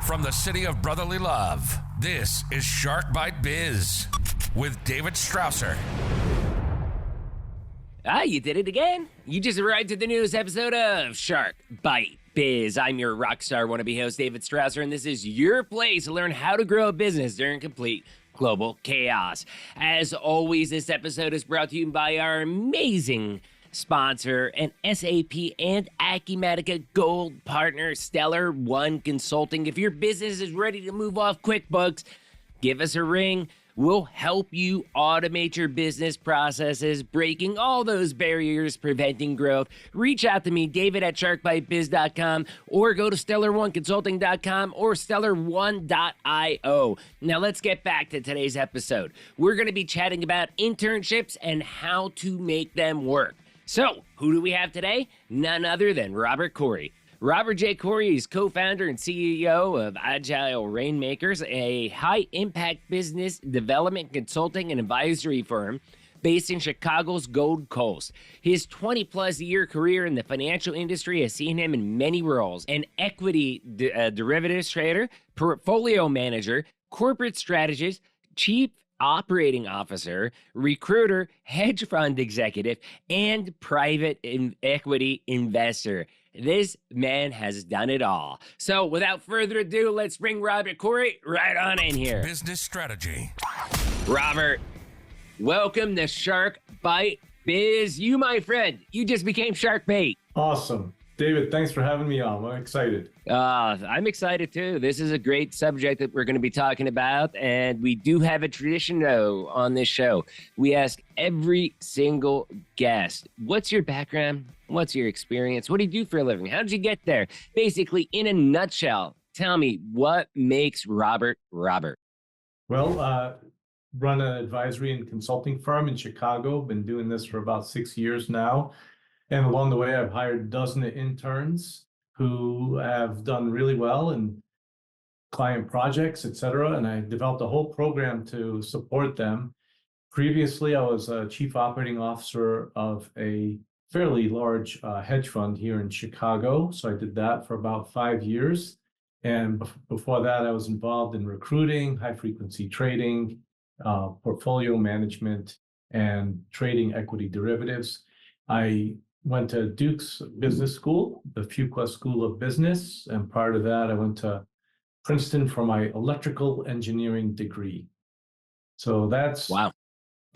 From the city of brotherly love, this is Shark Bite Biz with David Strausser. You did it again. You just arrived at the newest episode of Shark Bite Biz. I'm your rockstar wannabe host, David Strausser, and this is your place to learn how to grow a business during complete global chaos. As always, this episode is brought to you by our amazing sponsor and SAP and Acumatica Gold partner, Stellar One Consulting. If your business is ready to move off QuickBooks, give us a ring. We'll help you automate your business processes, breaking all those barriers, preventing growth. Reach out to me, David at sharkbitebiz.com, or go to stellar1consulting.com or stellar1.io. Now let's get back to today's episode. We're going to be chatting about internships and how to make them work. So, who do we have today? None other than Robert Khoury. Robert J. Khoury is co-founder and CEO of Agile Rainmakers, a high-impact business development consulting and advisory firm based in Chicago's Gold Coast. His 20-plus year career in the financial industry has seen him in many roles: an equity derivatives trader, portfolio manager, corporate strategist, chief operating officer, recruiter, hedge fund executive, and private equity investor. This man has done it all. So without further ado, let's bring Robert Khoury right on in here. Business strategy. Robert, welcome to Shark Bite Biz. You, my friend, you just became Shark Bait. Awesome. David, thanks for having me on. I'm excited. I'm excited too. This is a great subject that we're going to be talking about. And we do have a tradition, though, on this show. We ask every single guest, what's your background? What's your experience? What do you do for a living? How did you get there? Basically, in a nutshell, tell me what makes Robert Robert. Well, run an advisory and consulting firm in Chicago. Been doing this for about 6 years now. And along the way, I've hired a dozen interns who have done really well in client projects, et cetera. And I developed a whole program to support them. Previously, I was a chief operating officer of a fairly large hedge fund here in Chicago. So I did that for about 5 years. And before that, I was involved in recruiting, high frequency trading, portfolio management, and trading equity derivatives. I went to Duke's Business School, the Fuqua School of Business. And prior to that, I went to Princeton for my electrical engineering degree. So that's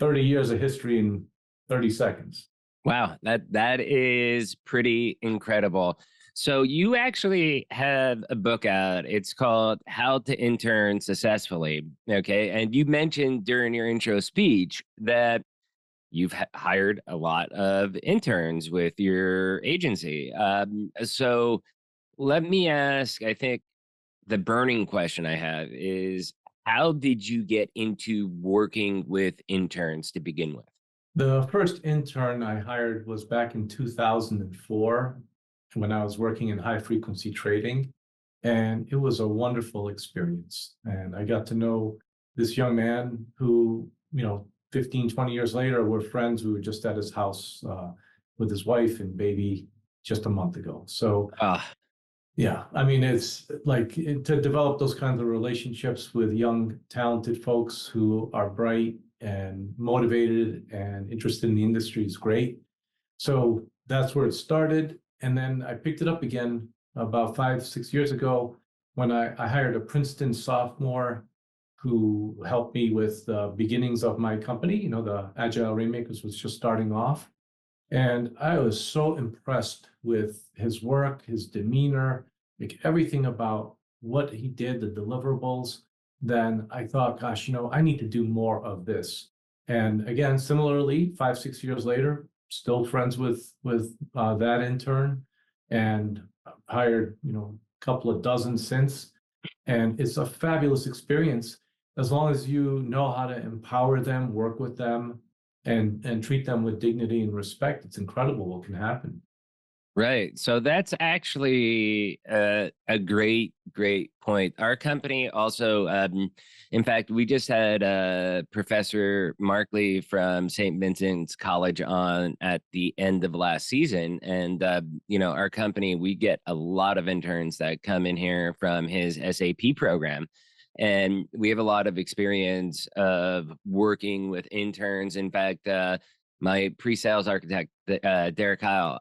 30 years of history in 30 seconds. Wow, that is pretty incredible. So you actually have a book out. It's called How to Intern Successfully. Okay. And you mentioned during your intro speech that you've hired a lot of interns with your agency. So let me ask, I think the burning question I have is, how did you get into working with interns to begin with? The first intern I hired was back in 2004 when I was working in high frequency trading. And it was a wonderful experience. And I got to know this young man who, 15, 20 years later, we're friends. We were just at his house with his wife and baby just a month ago. So, yeah, I mean, it's like to develop those kinds of relationships with young, talented folks who are bright and motivated and interested in the industry is great. So that's where it started. And then I picked it up again about 5, 6 years ago when I hired a Princeton sophomore who helped me with the beginnings of my company. The Agile Rainmakers was just starting off. And I was so impressed with his work, his demeanor, like everything about what he did, the deliverables. Then I thought, gosh, I need to do more of this. And again, similarly, 5, 6 years later, still friends with that intern and hired, a couple of dozen since. And it's a fabulous experience. As long as you know how to empower them, work with them, and treat them with dignity and respect, it's incredible what can happen. Right. So that's actually a great great point. Our company also, in fact, we just had Professor Markley from St. Vincent's College on at the end of last season. And, our company, we get a lot of interns that come in here from his SAP program. And we have a lot of experience of working with interns. In fact, my pre-sales architect, Derek Kyle,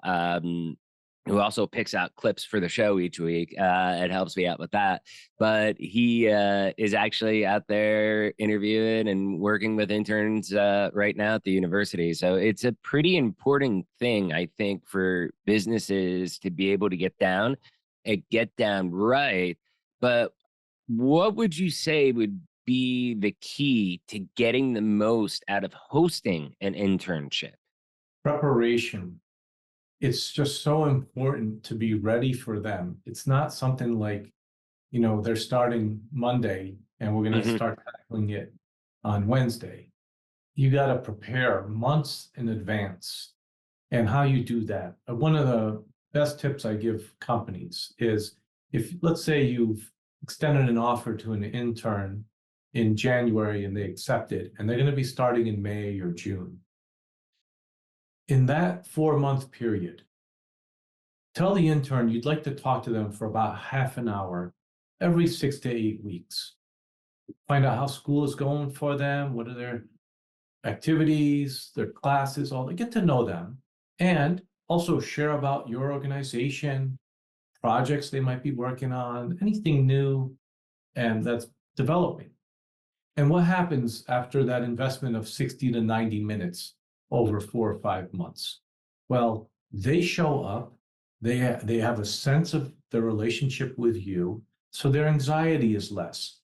who also picks out clips for the show each week. It helps me out with that. But he is actually out there interviewing and working with interns right now at the university. So it's a pretty important thing, I think, for businesses to be able to get down right. But what would you say would be the key to getting the most out of hosting an internship? Preparation. It's just so important to be ready for them. It's not something like, they're starting Monday and we're going to start tackling it on Wednesday. You got to prepare months in advance. And how you do that, one of the best tips I give companies is, if let's say you've extended an offer to an intern in January and they accept it, and they're going to be starting in May or June. In that 4-month period, tell the intern you'd like to talk to them for about half an hour every 6 to 8 weeks. Find out how school is going for them, what are their activities, their classes, all that. Get to know them. And also share about your organization, projects they might be working on, anything new and that's developing. And what happens after that investment of 60 to 90 minutes over 4 or 5 months? Well, they show up, they have a sense of the relationship with you, so their anxiety is less.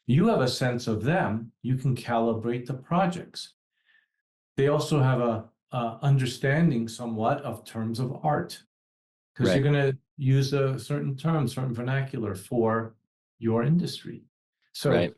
You have a sense of them, you can calibrate the projects. They also have a understanding somewhat of terms of art, because you're going to use a certain term, certain vernacular for your industry. So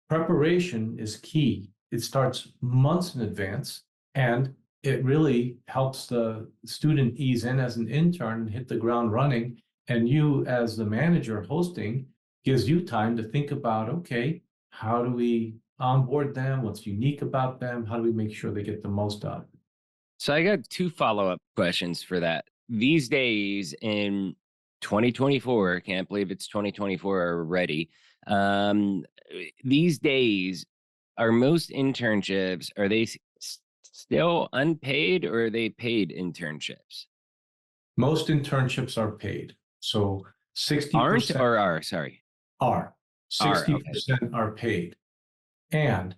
preparation is key. It starts months in advance, and it really helps the student ease in as an intern and hit the ground running. And you, as the manager hosting, gives you time to think about, okay, how do we onboard them? What's unique about them? How do we make sure they get the most out of it? So I got 2 follow-up questions for that. These days in 2024, can't believe it's 2024 already. These days, are most internships, are they still unpaid, or are they paid internships? Most internships are paid. So 60% Aren't or are, sorry. Are. 60% okay. are paid. And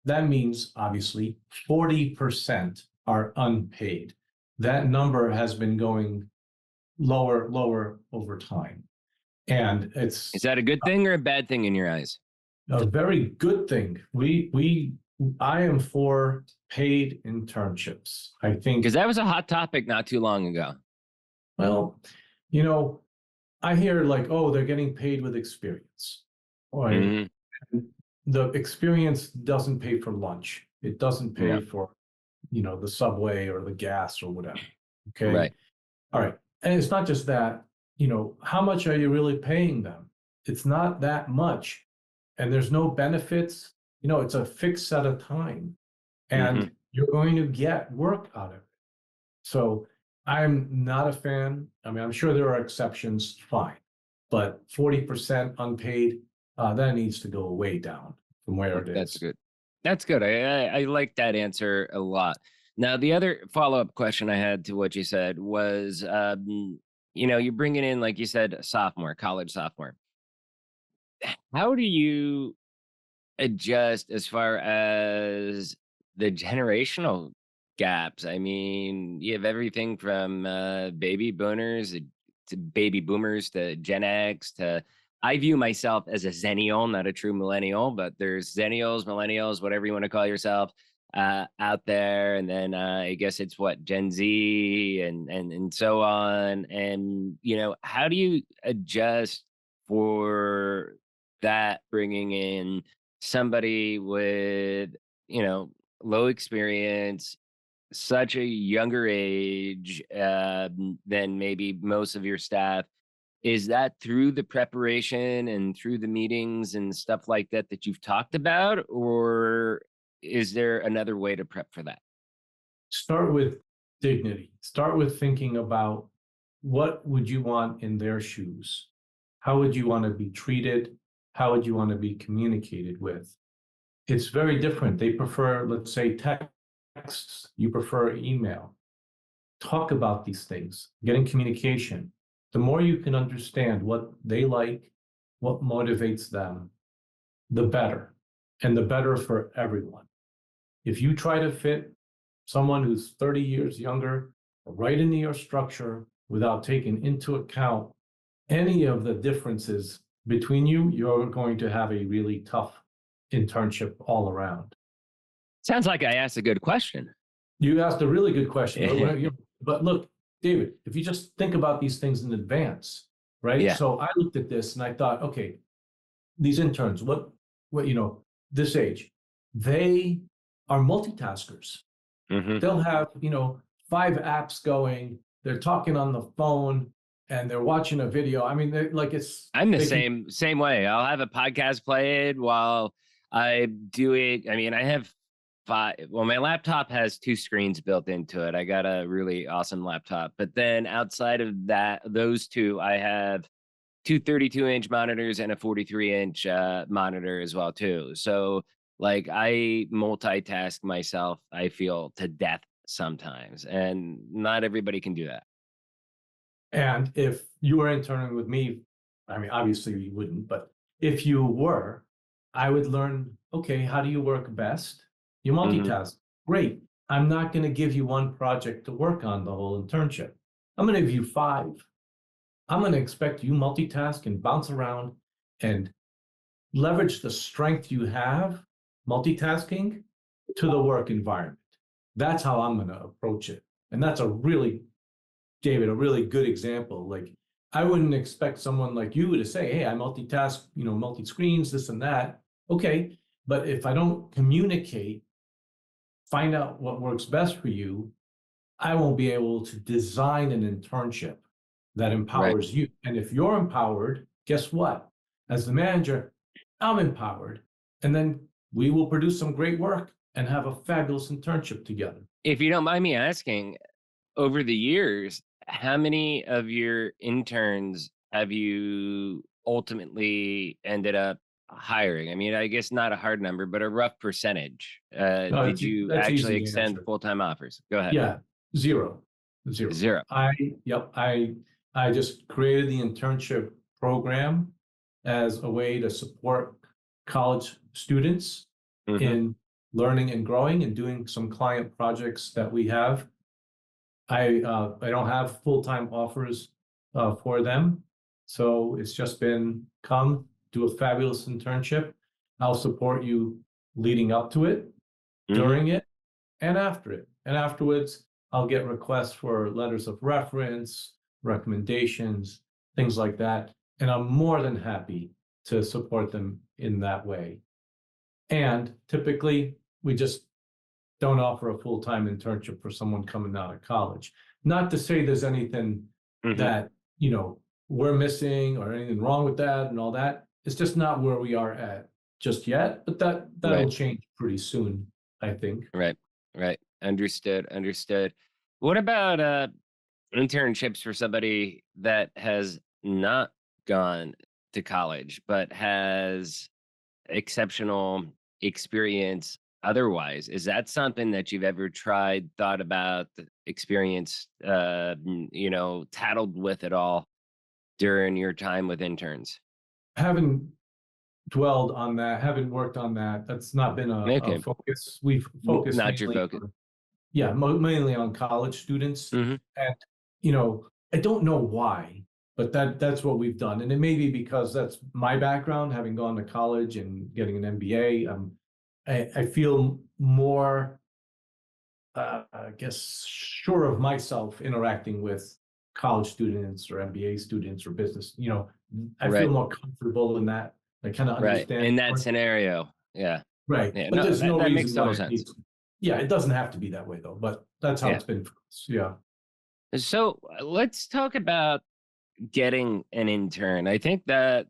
that means obviously 40% are unpaid. That number has been going lower over time. And Is that a good thing or a bad thing in your eyes? A very good thing. I am for paid internships. I think, because that was a hot topic not too long ago. Well, I hear like, oh, they're getting paid with experience. Or the experience doesn't pay for lunch. It doesn't pay for, the subway or the gas or whatever. Okay. Right. All right. And it's not just that, how much are you really paying them? It's not that much. And there's no benefits. It's a fixed set of time. And you're going to get work out of it. So I'm not a fan. I mean, I'm sure there are exceptions, fine. But 40% unpaid, that needs to go way down from where it is. That's good. That's good. I like that answer a lot. Now, the other follow-up question I had to what you said was, you're bringing in, like you said, a sophomore, college sophomore. How do you adjust as far as the generational gaps? I mean, you have everything from baby boomers to Gen X to, I view myself as a Zennial, not a true millennial, but there's Zennials, millennials, whatever you want to call yourself out there. And then I guess it's Gen Z and so on. And, how do you adjust for that, bringing in somebody with, low experience, such a younger age than maybe most of your staff, Is that through the preparation and through the meetings and stuff like that that you've talked about, or is there another way to prep for that? Start with dignity. Start with thinking about what would you want in their shoes? How would you want to be treated? How would you want to be communicated with? It's very different. They prefer, let's say, texts. You prefer email. Talk about these things, get in communication. The more you can understand what they like, what motivates them, the better, and the better for everyone. If you try to fit someone who's 30 years younger right into your structure without taking into account any of the differences between you, you're going to have a really tough internship all around. Sounds like I asked a good question. You asked a really good question. But look, David, if you just think about these things in advance, right? Yeah. So I looked at this and I thought, okay, these interns, what, this age, they are multitaskers. Mhm. They'll have, 5 apps going. They're talking on the phone and they're watching a video. I mean, I'm the same way. I'll have a podcast played while I do it. I mean, I have 5. Well, my laptop has 2 screens built into it. I got a really awesome laptop. But then outside of that, those 2, I have 2 32-inch monitors and a 43-inch monitor as well too. So like I multitask myself, I feel, to death sometimes, and not everybody can do that. And if you were interning with me, I mean, obviously you wouldn't, but if you were, I would learn, okay, how do you work best? You multitask. Great. I'm not going to give you one project to work on the whole internship. I'm going to give you 5. I'm going to expect you multitask and bounce around and leverage the strength you have multitasking to the work environment. That's how I'm going to approach it. And that's David, a really good example. Like, I wouldn't expect someone like you to say, hey, I multitask, multi-screens, this and that. Okay. But if I don't communicate, find out what works best for you, I won't be able to design an internship that empowers you. And if you're empowered, guess what? As the manager, I'm empowered. And then we will produce some great work and have a fabulous internship together. If you don't mind me asking, over the years, how many of your interns have you ultimately ended up hiring? I mean, I guess not a hard number, but a rough percentage. Did you that's actually easy to extend answer. full-time offers? Go ahead. Yeah, zero. Zero. I just created the internship program as a way to support college students in learning and growing and doing some client projects that we have. I don't have full-time offers for them, so it's just been come do a fabulous internship. I'll support you leading up to it, during it, and after it. And afterwards, I'll get requests for letters of reference, recommendations, things like that. And I'm more than happy to support them in that way. And typically, we just don't offer a full-time internship for someone coming out of college. Not to say there's anything that, we're missing or anything wrong with that and all that. It's just not where we are at just yet, but that'll change pretty soon, I think. Right. Understood. What about internships for somebody that has not gone to college, but has exceptional experience otherwise? Is that something that you've ever tried, thought about, experienced, tattled with at all during your time with interns? Haven't dwelled on that, haven't worked on that. That's not been a focus. We've focused not your focus. Mainly on college students. And, I don't know why, but that's what we've done. And it may be because that's my background, having gone to college and getting an MBA. I feel more, I guess, sure of myself interacting with college students or MBA students or business. I feel more comfortable in that. I kind of understand in that scenario. Yeah. Right. Yeah, but there's no that reason makes total why sense. it doesn't have to be that way though, but that's how it's been for us. Yeah. So let's talk about getting an intern, I think that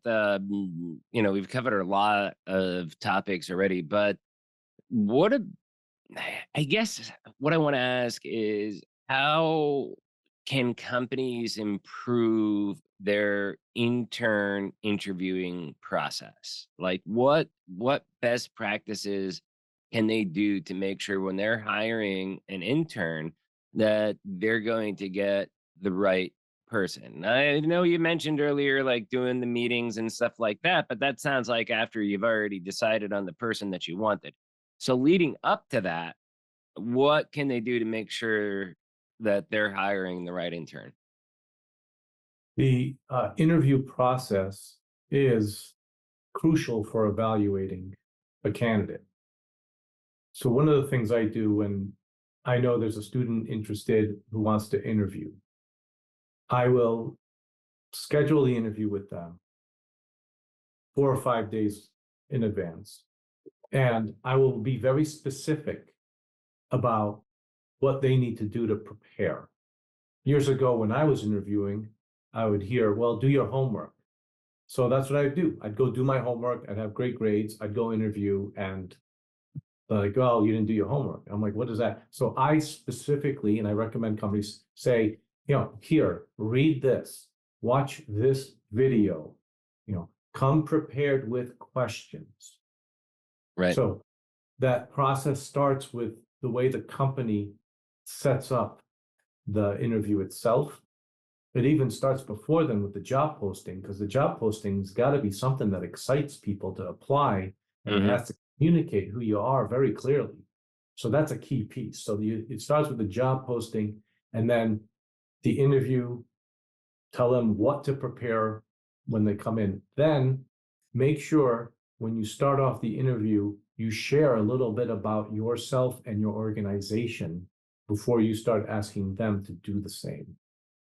we've covered a lot of topics already, but what a I guess what I want to ask is how can companies improve their intern interviewing process? Like what best practices can they do to make sure when they're hiring an intern that they're going to get the right person? I know you mentioned earlier like doing the meetings and stuff like that, but that sounds like after you've already decided on the person that you wanted. So leading up to that, what can they do to make sure that they're hiring the right intern? The interview process is crucial for evaluating a candidate. So one of the things I do when I know there's a student interested who wants to interview, I will schedule the interview with them 4 or 5 days in advance. And I will be very specific about what they need to do to prepare. Years ago, when I was interviewing, I would hear, well, do your homework. So that's what I'd do. I'd go do my homework. I'd have great grades. I'd go interview and they're like, oh, you didn't do your homework. I'm like, what is that? So I specifically, and I recommend companies say, here, read this, watch this video, come prepared with questions. Right. So that process starts with the way the company sets up the interview itself. It even starts before then with the job posting, because the job posting's got to be something that excites people to apply, and it has to communicate who you are very clearly. So that's a key piece. So it starts with the job posting, and then the interview, tell them what to prepare when they come in. Then make sure when you start off the interview, you share a little bit about yourself and your organization before you start asking them to do the same.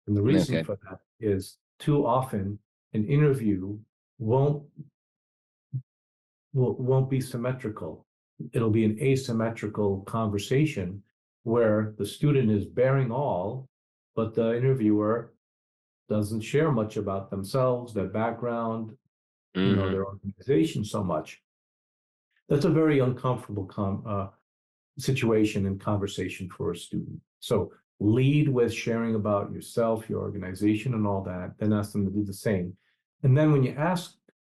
And the reason for that is too often an interview won't be symmetrical. It'll be an asymmetrical conversation where the student is bearing all, but the interviewer doesn't share much about themselves, their background, their organization so much. That's a very uncomfortable situation and conversation for a student. So lead with sharing about yourself, your organization, and all that, then ask them to do the same. And then when you ask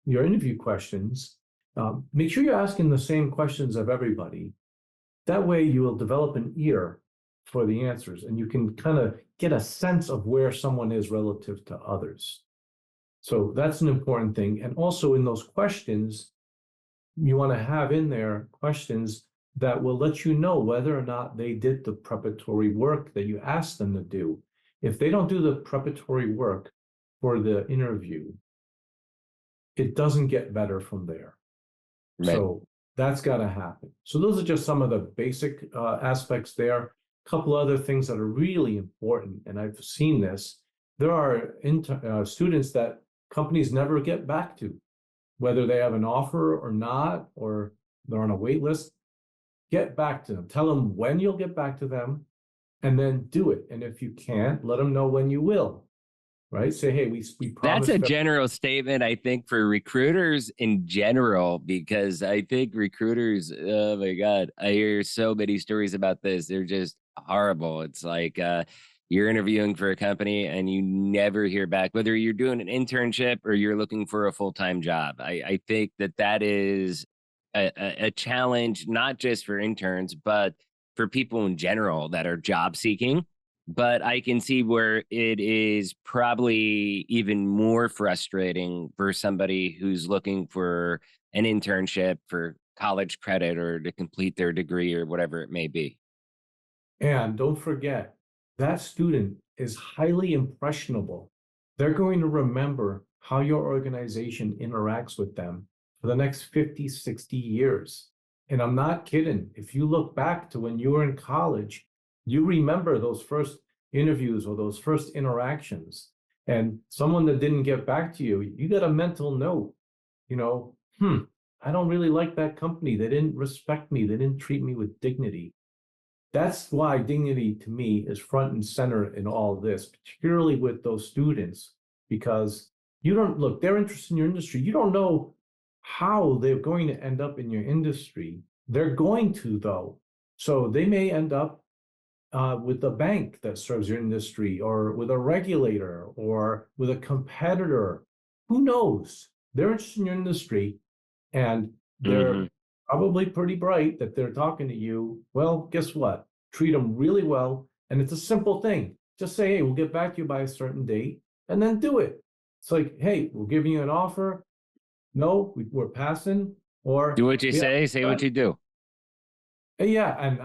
your interview questions, make sure you're asking the same questions of everybody. That way you will develop an ear for the answers, and you can kind of get a sense of where someone is relative to others. So that's an important thing. And also in those questions, you want to have in there questions that will let you know whether or not they did the preparatory work that you asked them to do. If they don't do the preparatory work for the interview, it doesn't get better from there. Right. So that's got to happen. So those are just some of the basic aspects there. A couple other things that are really important, and I've seen this. There are students that companies never get back to, whether they have an offer or not, or they're on a wait list. Get back to them. Tell them when you'll get back to them, and then do it. And if you can't, let them know when you will. Right? Say, hey, we promised. That's a general statement, I think, for recruiters in general, because I think recruiters, oh my God, I hear so many stories about this. They're just horrible. It's like you're interviewing for a company and you never hear back, whether you're doing an internship or you're looking for a full-time job. I think that is a challenge, not just for interns, but for people in general that are job seeking. But I can see where it is probably even more frustrating for somebody who's looking for an internship for college credit or to complete their degree or whatever it may be. And don't forget, that student is highly impressionable. They're going to remember how your organization interacts with them for the next 50, 60 years. And I'm not kidding. If you look back to when you were in college, you remember those first interviews or those first interactions, and someone that didn't get back to you, you got a mental note, I don't really like that company. They didn't respect me. They didn't treat me with dignity. That's why dignity to me is front and center in all this, particularly with those students because you don't look, they're interested in your industry. You don't know how they're going to end up in your industry. They're going to, though. So they may end up with a bank that serves your industry, or with a regulator, or with a competitor. Who knows? They're interested in your industry, and they're probably pretty bright that they're talking to you. Well, guess what? Treat them really well. And it's a simple thing. Just say, hey, we'll get back to you by a certain date, and then do it. It's like, hey, we're giving you an offer. No, we're passing. Or Do what you say what you do. yeah, and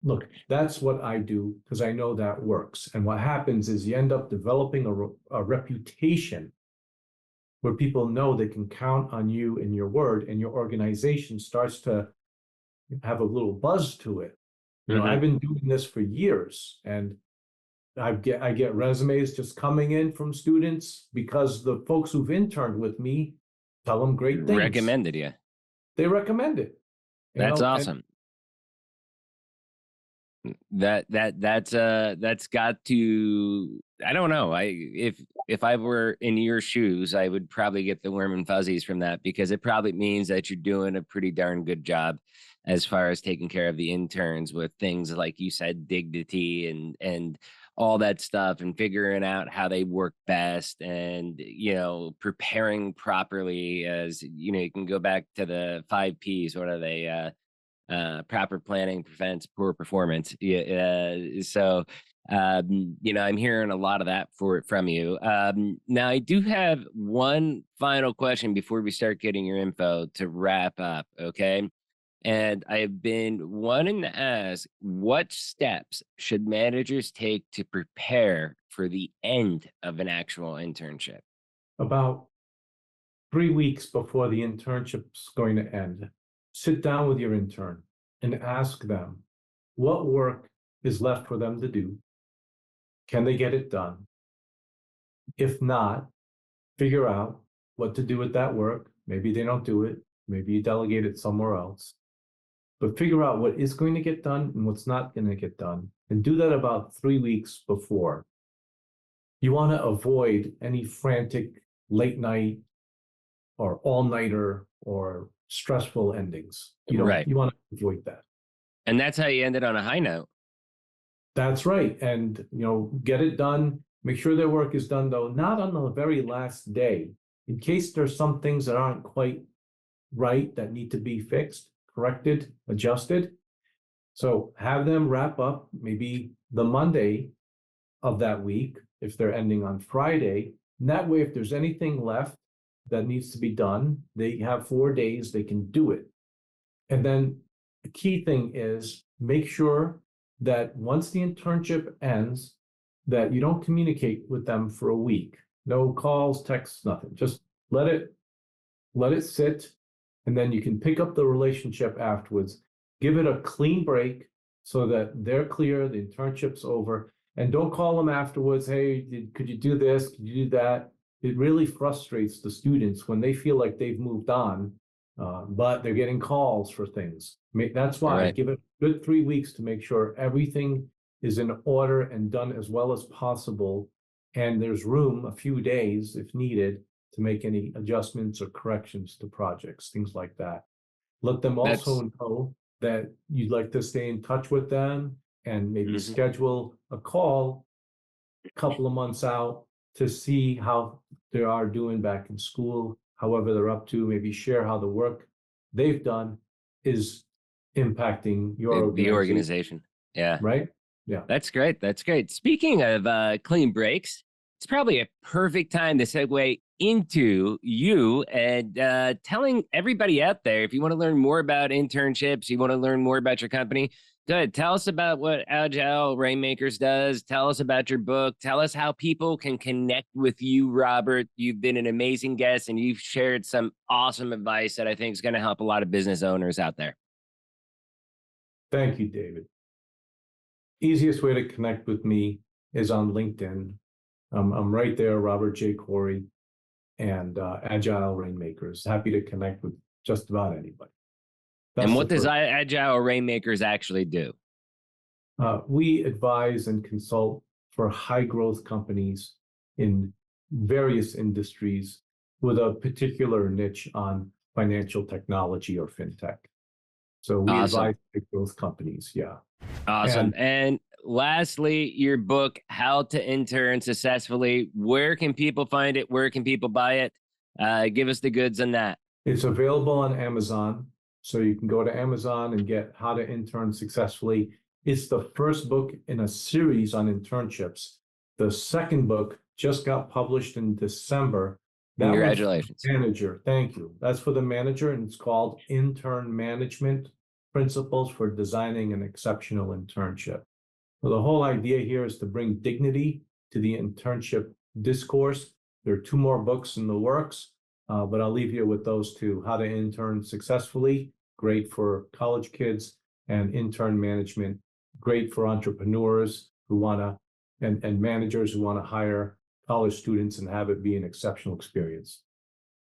look, that's what I do, because I know that works. And what happens is you end up developing a reputation where people know they can count on you and your word, and your organization starts to have a little buzz to it. I've been doing this for years, and I get resumes just coming in from students because the folks who've interned with me tell them great things. Recommended you. They recommend it. That's awesome. That's got to, I don't know. If I were in your shoes, I would probably get the warm and fuzzies from that, because it probably means that you're doing a pretty darn good job as far as taking care of the interns with things like you said, dignity and all that stuff, and figuring out how they work best, and preparing properly. As you can go back to the 5 Ps. What are they? Proper planning prevents poor performance. So I'm hearing a lot of that from you. Now I do have one final question before we start getting your info to wrap up. Okay. And I've been wanting to ask, what steps should managers take to prepare for the end of an actual internship? About 3 weeks before the internship's going to end, sit down with your intern and ask them what work is left for them to do. Can they get it done? If not, figure out what to do with that work. Maybe they don't do it. Maybe you delegate it somewhere else. But figure out what is going to get done and what's not going to get done. And do that about 3 weeks before. You want to avoid any frantic late night or all-nighter or stressful endings. Right. You want to avoid that. And that's how you end it on a high note. That's right. And, get it done. Make sure their work is done, though, not on the very last day, in case there's some things that aren't quite right that need to be fixed, corrected, adjusted. So have them wrap up maybe the Monday of that week, if they're ending on Friday. And that way, if there's anything left that needs to be done, they have 4 days, they can do it. And then the key thing is make sure that once the internship ends, that you don't communicate with them for a week. No calls, texts, nothing. Just let it sit, and then you can pick up the relationship afterwards. Give it a clean break so that they're clear, the internship's over, and don't call them afterwards. Hey, could you do this? Could you do that? It really frustrates the students when they feel like they've moved on, but they're getting calls for things. That's why I give it a good 3 weeks to make sure everything is in order and done as well as possible. And there's room, a few days if needed, to make any adjustments or corrections to projects, things like that. Let them also know that you'd like to stay in touch with them, and maybe schedule a call a couple of months out to see how they are doing back in school, however they're up to. Maybe share how the work they've done is impacting the organization. Yeah. Right? Yeah. That's great. That's great. Speaking of clean breaks, it's probably a perfect time to segue into you and telling everybody out there, if you want to learn more about internships, you want to learn more about your company, go ahead. Tell us about what Agile Rainmakers does. Tell us about your book. Tell us how people can connect with you, Robert. You've been an amazing guest, and you've shared some awesome advice that I think is going to help a lot of business owners out there. Thank you, David. Easiest way to connect with me is on LinkedIn. I'm right there, Robert J. Khoury, and Agile Rainmakers. Happy to connect with just about anybody. And what does Agile Rainmakers actually do? We advise and consult for high growth companies in various industries with a particular niche on financial technology or fintech. So we advise big growth companies. Yeah. Awesome. And lastly, your book, How to Intern Successfully. Where can people find it? Where can people buy it? Give us the goods on that. It's available on Amazon. So you can go to Amazon and get How to Intern Successfully. It's the first book in a series on internships. The second book just got published in December. Congratulations. Manager. Thank you. That's for the manager, and it's called Intern Management Principles for Designing an Exceptional Internship. So the whole idea here is to bring dignity to the internship discourse. There are 2 more books in the works, but I'll leave you with those 2. How to Intern Successfully, great for college kids, and Intern Management, great for entrepreneurs who want to, and managers who want to hire college students and have it be an exceptional experience.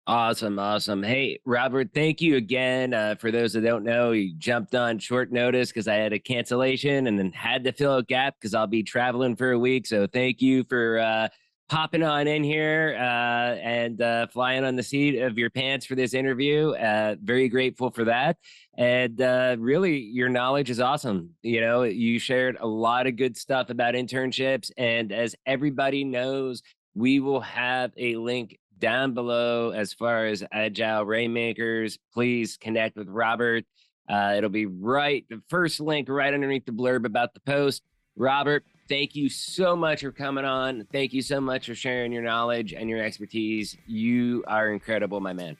Awesome. Hey, Robert, thank you again. For those that don't know, you jumped on short notice because I had a cancellation and then had to fill a gap because I'll be traveling for a week. So thank you for popping on in here and flying on the seat of your pants for this interview. Very grateful for that. And really, your knowledge is awesome. You know, you shared a lot of good stuff about internships. And as everybody knows, we will have a link down below as far as Agile Rainmakers. Please connect with Robert. It'll be the first link right underneath the blurb about the post. Robert, thank you so much for coming on. Thank you so much for sharing your knowledge and your expertise. You are incredible, my man.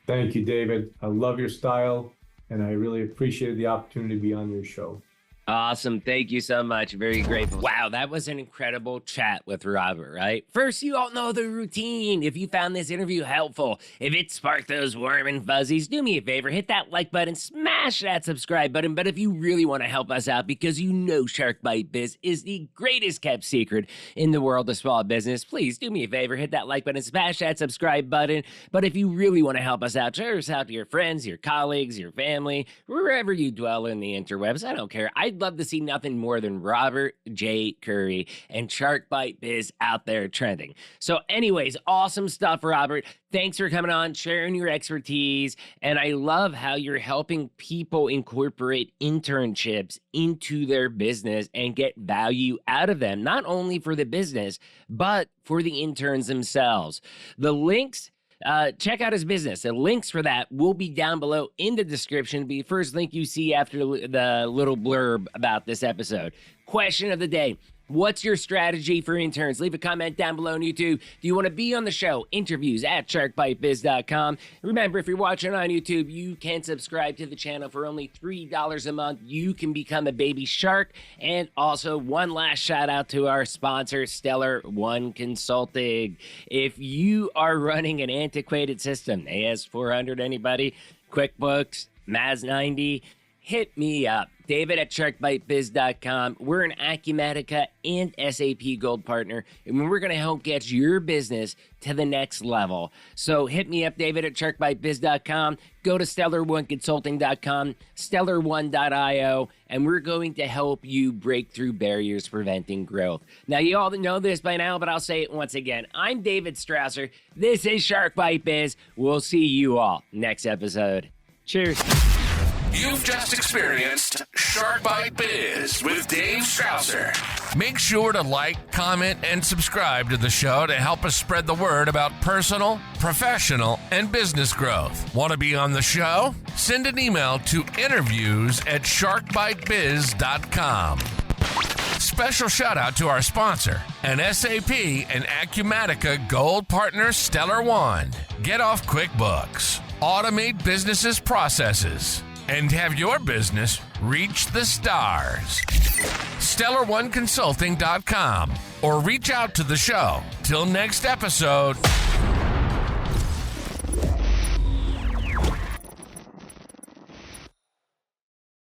Thank you, David. I love your style, and I really appreciated the opportunity to be on your show. Awesome. Thank you so much. Very grateful. Wow, that was an incredible chat with Robert, right? First, you all know the routine. If you found this interview helpful, if it sparked those warm and fuzzies, do me a favor, hit that like button, smash that subscribe button. But if you really want to help us out, because you know Shark Bite Biz is the greatest kept secret in the world of small business, please do me a favor, hit that like button, smash that subscribe button. But if you really want to help us out, share us out to your friends, your colleagues, your family, wherever you dwell in the interwebs. I don't care. I'd love to see nothing more than Robert J. Khoury and Shark Bite Biz out there trending. So anyways, awesome stuff, Robert. Thanks for coming on, sharing your expertise. And I love how you're helping people incorporate internships into their business and get value out of them, not only for the business, but for the interns themselves. The links, check out his business. The links for that will be down below in the description. Be the first link you see after the little blurb about this episode. Question of the day. What's your strategy for interns? Leave a comment down below on YouTube. Do you want to be on the show? Interviews at sharkbitebiz.com. Remember, if you're watching on YouTube, you can subscribe to the channel for only $3 a month. You can become a baby shark. And also, one last shout out to our sponsor, Stellar One Consulting. If you are running an antiquated system, AS400, anybody, QuickBooks, MAS 90, hit me up, David at sharkbitebiz.com. We're an Acumatica and SAP Gold partner, and we're going to help get your business to the next level. So hit me up, David at sharkbitebiz.com. Go to stellar1consulting.com, stellar1.io, and we're going to help you break through barriers preventing growth. Now, you all know this by now, but I'll say it once again. I'm David Strausser. This is Shark Bite Biz. We'll see you all next episode. Cheers. You've just experienced Shark Bite Biz with Dave Strausser. Make sure to like, comment, and subscribe to the show to help us spread the word about personal, professional, and business growth. Want to be on the show? Send an email to interviews@sharkbitebiz.com. Special shout out to our sponsor, an SAP and Acumatica Gold partner, Stellar One. Get off QuickBooks. Automate businesses' processes and have your business reach the stars. StellarOneConsulting.com or reach out to the show. Till next episode.